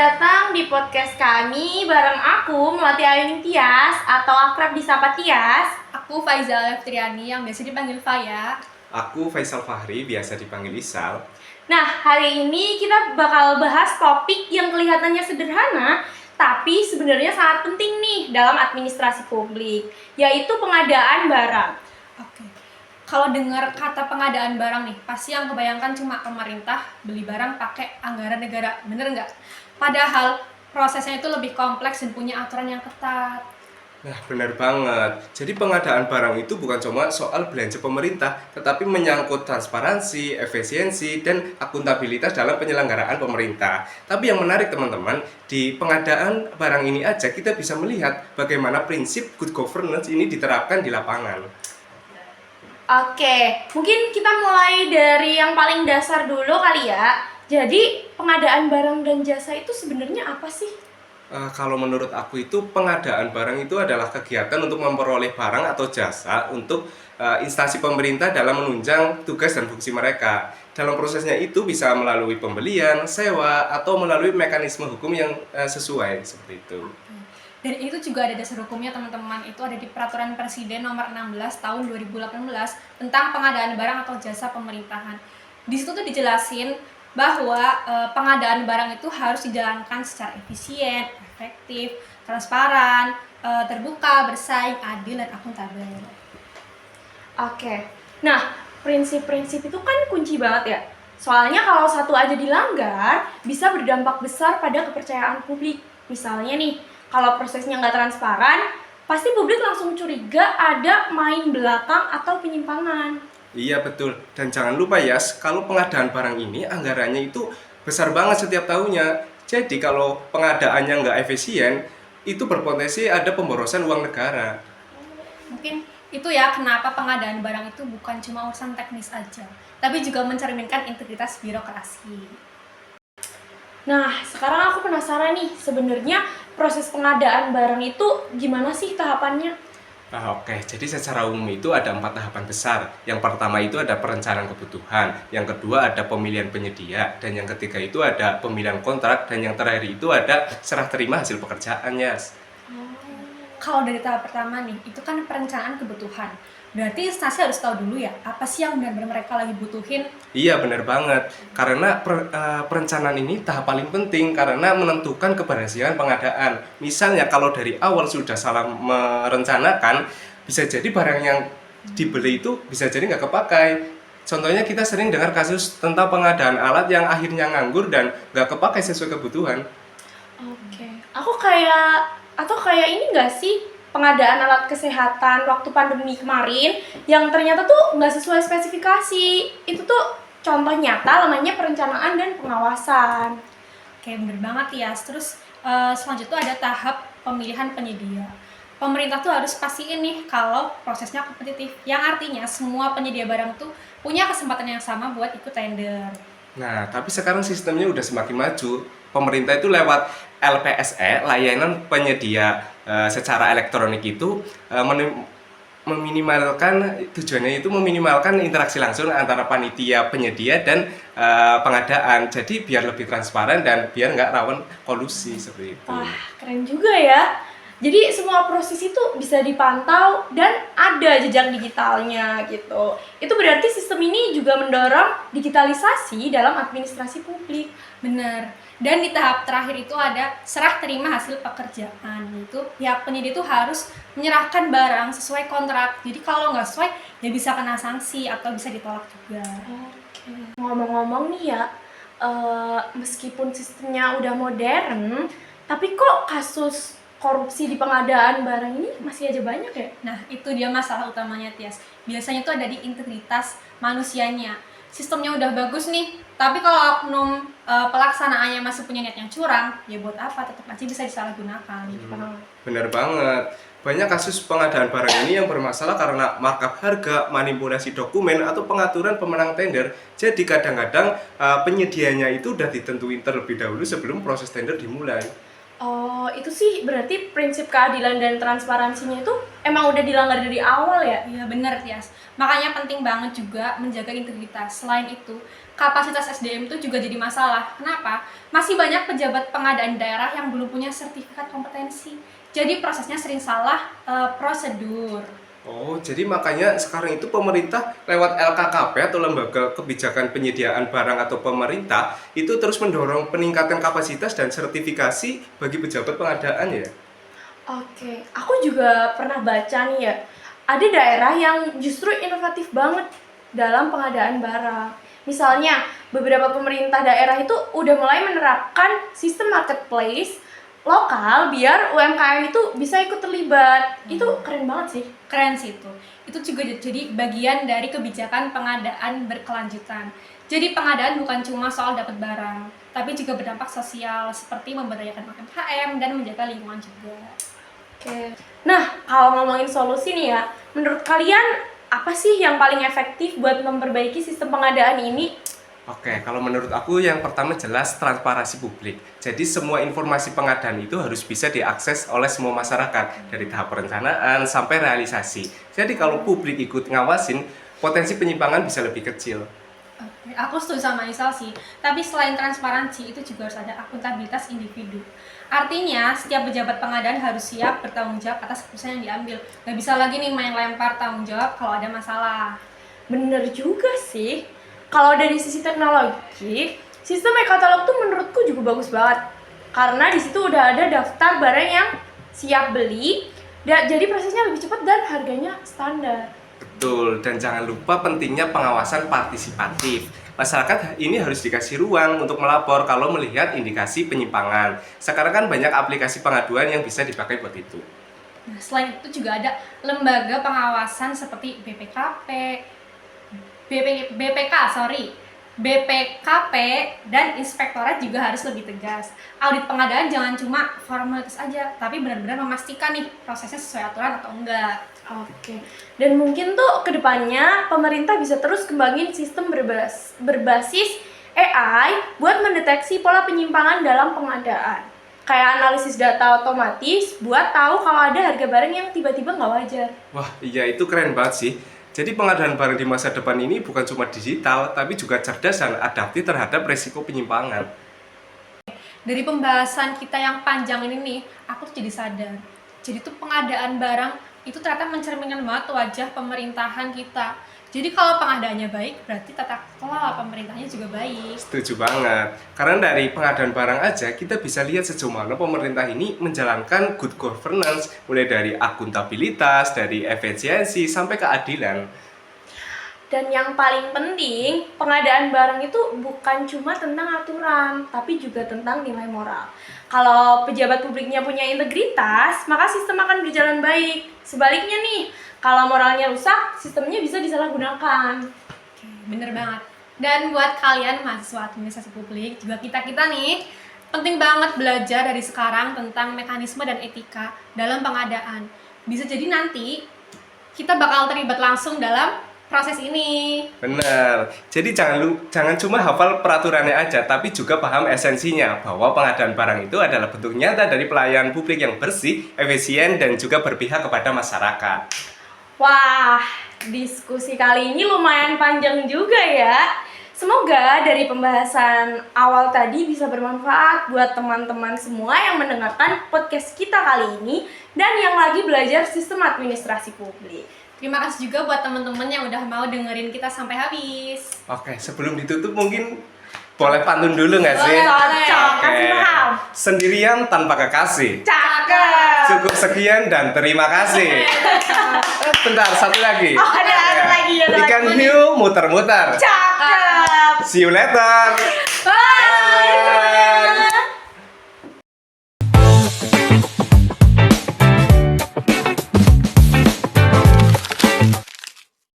datang di podcast kami bareng aku Melati Ayuning Tias atau akrab disapa Tias. Aku Faizal Eftriani yang biasa dipanggil Faya. Aku Faisal Fahri, biasa dipanggil Isal. Nah, hari ini kita bakal bahas topik yang kelihatannya sederhana tapi sebenarnya sangat penting nih dalam administrasi publik, yaitu pengadaan barang. Oke. Kalau dengar kata pengadaan barang nih, pasti yang kebayangkan cuma pemerintah beli barang pakai anggaran negara, bener nggak? Padahal prosesnya itu lebih kompleks dan punya aturan yang ketat. Nah, benar banget. Jadi pengadaan barang itu bukan cuma soal belanja pemerintah, tetapi menyangkut transparansi, efisiensi, dan akuntabilitas dalam penyelenggaraan pemerintah. Tapi yang menarik teman-teman, di pengadaan barang ini aja kita bisa melihat bagaimana prinsip good governance ini diterapkan di lapangan. Oke, mungkin kita mulai dari yang paling dasar dulu kali ya. Jadi, pengadaan barang dan jasa itu sebenarnya apa sih? Kalau menurut aku itu pengadaan barang itu adalah kegiatan untuk memperoleh barang atau jasa untuk instansi pemerintah dalam menunjang tugas dan fungsi mereka. Dalam prosesnya itu bisa melalui pembelian, sewa, atau melalui mekanisme hukum yang sesuai seperti itu. Dan itu juga ada dasar hukumnya teman-teman, itu ada di Peraturan Presiden Nomor 16 Tahun 2018 tentang pengadaan barang atau jasa pemerintahan. Di situ tuh dijelasin bahwa pengadaan barang itu harus dijalankan secara efisien, efektif, transparan, terbuka, bersaing, adil, dan akuntabel. Oke, nah prinsip-prinsip itu kan kunci banget ya. Soalnya kalau satu aja dilanggar, bisa berdampak besar pada kepercayaan publik. Misalnya nih, kalau prosesnya nggak transparan, pasti publik langsung curiga ada main belakang atau penyimpangan. Iya betul, dan jangan lupa ya, kalau pengadaan barang ini anggarannya itu besar banget setiap tahunnya. Jadi kalau pengadaannya nggak efisien, itu berpotensi ada pemborosan uang negara. Mungkin itu ya kenapa pengadaan barang itu bukan cuma urusan teknis aja, tapi juga mencerminkan integritas birokrasi. Nah, sekarang aku penasaran nih, sebenarnya proses pengadaan barang itu gimana sih tahapannya? Oke, jadi secara umum itu ada 4 tahapan besar. Yang pertama itu ada perencanaan kebutuhan, yang kedua ada pemilihan penyedia, dan yang ketiga itu ada pemilihan kontrak, dan yang terakhir itu ada serah terima hasil pekerjaan, Yas. Kalau dari tahap pertama nih, itu kan perencanaan kebutuhan. Berarti instansi harus tahu dulu ya, apa sih yang benar-benar mereka lagi butuhin. Iya benar banget, karena perencanaan ini tahap paling penting karena menentukan keberhasilan pengadaan. Misalnya kalau dari awal sudah salah merencanakan, bisa jadi barang yang dibeli itu bisa jadi nggak kepakai. Contohnya kita sering dengar kasus tentang pengadaan alat yang akhirnya nganggur dan nggak kepakai sesuai kebutuhan. Oke, atau kayak ini nggak sih, pengadaan alat kesehatan waktu pandemi kemarin yang ternyata tuh nggak sesuai spesifikasi. Itu tuh contoh nyata lemahnya perencanaan dan pengawasan. Oke, bener banget ya. Terus selanjutnya ada tahap pemilihan penyedia. Pemerintah tuh harus pastiin nih kalau prosesnya kompetitif, yang artinya semua penyedia barang tuh punya kesempatan yang sama buat ikut tender. Nah, tapi sekarang sistemnya udah semakin maju. Pemerintah itu lewat LPSE, layanan penyedia secara elektronik itu meminimalkan, tujuannya itu meminimalkan interaksi langsung antara panitia penyedia dan pengadaan. Jadi biar lebih transparan dan biar nggak rawan kolusi seperti itu. Wah, keren juga ya. Jadi semua proses itu bisa dipantau dan ada jejak digitalnya gitu. Itu berarti sistem ini juga mendorong digitalisasi dalam administrasi publik. Bener. Dan di tahap terakhir itu ada serah terima hasil pekerjaan. Itu pihak penyedia itu harus menyerahkan barang sesuai kontrak. Jadi kalau nggak sesuai, ya bisa kena sanksi atau bisa ditolak juga. Oke. Ngomong-ngomong nih ya, meskipun sistemnya udah modern, tapi kok kasus korupsi di pengadaan barang ini masih aja banyak ya? Nah, itu dia masalah utamanya, Tias. Biasanya tuh ada di integritas manusianya. Sistemnya udah bagus nih, tapi kalau oknum pelaksanaannya masih punya niat yang curang, ya buat apa? Tetap aja bisa disalahgunakan. Benar banget. Banyak kasus pengadaan barang ini yang bermasalah karena markup harga, manipulasi dokumen, atau pengaturan pemenang tender. Jadi kadang-kadang penyedianya itu udah ditentuin terlebih dahulu sebelum proses tender dimulai. Oh, itu sih berarti prinsip keadilan dan transparansinya itu emang udah dilanggar dari awal ya. Iya bener Tias, makanya penting banget juga menjaga integritas. Selain itu, kapasitas SDM itu juga jadi masalah. Kenapa? Masih banyak pejabat pengadaan daerah yang belum punya sertifikat kompetensi. Jadi prosesnya sering salah prosedur. Oh, jadi makanya sekarang itu pemerintah lewat LKKP atau Lembaga Kebijakan Penyediaan Barang atau pemerintah itu terus mendorong peningkatan kapasitas dan sertifikasi bagi pejabat pengadaan ya. Oke, aku juga pernah baca nih ya, ada daerah yang justru inovatif banget dalam pengadaan barang. Misalnya, beberapa pemerintah daerah itu udah mulai menerapkan sistem marketplace lokal biar UMKM itu bisa ikut terlibat. Itu keren banget sih. Keren sih itu. Itu juga jadi bagian dari kebijakan pengadaan berkelanjutan. Jadi pengadaan bukan cuma soal dapat barang, tapi juga berdampak sosial seperti memberdayakan UMKM dan menjaga lingkungan juga. Oke. Nah, kalau ngomongin solusi nih ya, menurut kalian apa sih yang paling efektif buat memperbaiki sistem pengadaan ini? Oke, kalau menurut aku yang pertama jelas transparansi publik. Jadi semua informasi pengadaan itu harus bisa diakses oleh semua masyarakat dari tahap perencanaan sampai realisasi. Jadi kalau publik ikut ngawasin, potensi penyimpangan bisa lebih kecil. Oke, aku setuju sama Isal sih. Tapi selain transparansi, itu juga harus ada akuntabilitas individu. Artinya, setiap pejabat pengadaan harus siap bertanggung jawab atas keputusan yang diambil. Nggak bisa lagi nih main lempar tanggung jawab kalau ada masalah. Bener juga sih. Kalau dari sisi teknologi, sistem e-katalog tuh menurutku juga bagus banget. Karena di situ udah ada daftar barang yang siap beli, jadi prosesnya lebih cepat dan harganya standar. Betul, dan jangan lupa pentingnya pengawasan partisipatif. Masyarakat ini harus dikasih ruang untuk melapor kalau melihat indikasi penyimpangan. Sekarang kan banyak aplikasi pengaduan yang bisa dipakai buat itu. Nah, selain itu juga ada lembaga pengawasan seperti BPKP dan inspektorat juga harus lebih tegas. Audit pengadaan jangan cuma formalitas aja, tapi benar-benar memastikan nih prosesnya sesuai aturan atau enggak. Oke, dan mungkin tuh kedepannya pemerintah bisa terus kembangin sistem berbasis AI buat mendeteksi pola penyimpangan dalam pengadaan. Kayak analisis data otomatis buat tahu kalau ada harga barang yang tiba-tiba nggak wajar. Wah, iya itu keren banget sih. Jadi pengadaan barang di masa depan ini bukan cuma digital, tapi juga cerdas dan adaptif terhadap resiko penyimpangan. Dari pembahasan kita yang panjang ini nih, aku tuh jadi sadar. Jadi tuh pengadaan barang itu ternyata mencerminkan banget wajah pemerintahan kita. Jadi kalau pengadaannya baik, berarti tata kelola pemerintahnya juga baik. Setuju banget. Karena dari pengadaan barang aja kita bisa lihat sejauh mana pemerintah ini menjalankan good governance, mulai dari akuntabilitas, dari efisiensi sampai keadilan. Dan yang paling penting, pengadaan barang itu bukan cuma tentang aturan, tapi juga tentang nilai moral. Kalau pejabat publiknya punya integritas, maka sistem akan berjalan baik. Sebaliknya nih, kalau moralnya rusak, sistemnya bisa disalahgunakan. Oke, bener banget. Dan buat kalian mahasiswa administrasi publik, juga kita nih, penting banget belajar dari sekarang tentang mekanisme dan etika dalam pengadaan. Bisa jadi nanti kita bakal terlibat langsung dalam proses ini. Benar. Jadi jangan cuma hafal peraturannya aja, tapi juga paham esensinya bahwa pengadaan barang itu adalah bentuk nyata dari pelayanan publik yang bersih, efisien, dan juga berpihak kepada masyarakat. Wah, diskusi kali ini lumayan panjang juga ya. Semoga dari pembahasan awal tadi bisa bermanfaat buat teman-teman semua yang mendengarkan podcast kita kali ini dan yang lagi belajar sistem administrasi publik. Terima kasih juga buat teman-teman yang udah mau dengerin kita sampai habis. Oke, sebelum ditutup mungkin boleh pantun dulu nggak sih? Boleh. Kasih paham. Sendirian tanpa kekasih. Cakep. Cukup sekian dan terima kasih. Bentar, satu lagi. Oh, ada lagi, ada Ikan lagi. hiu muter-muter. Cakep. See you later. Bye.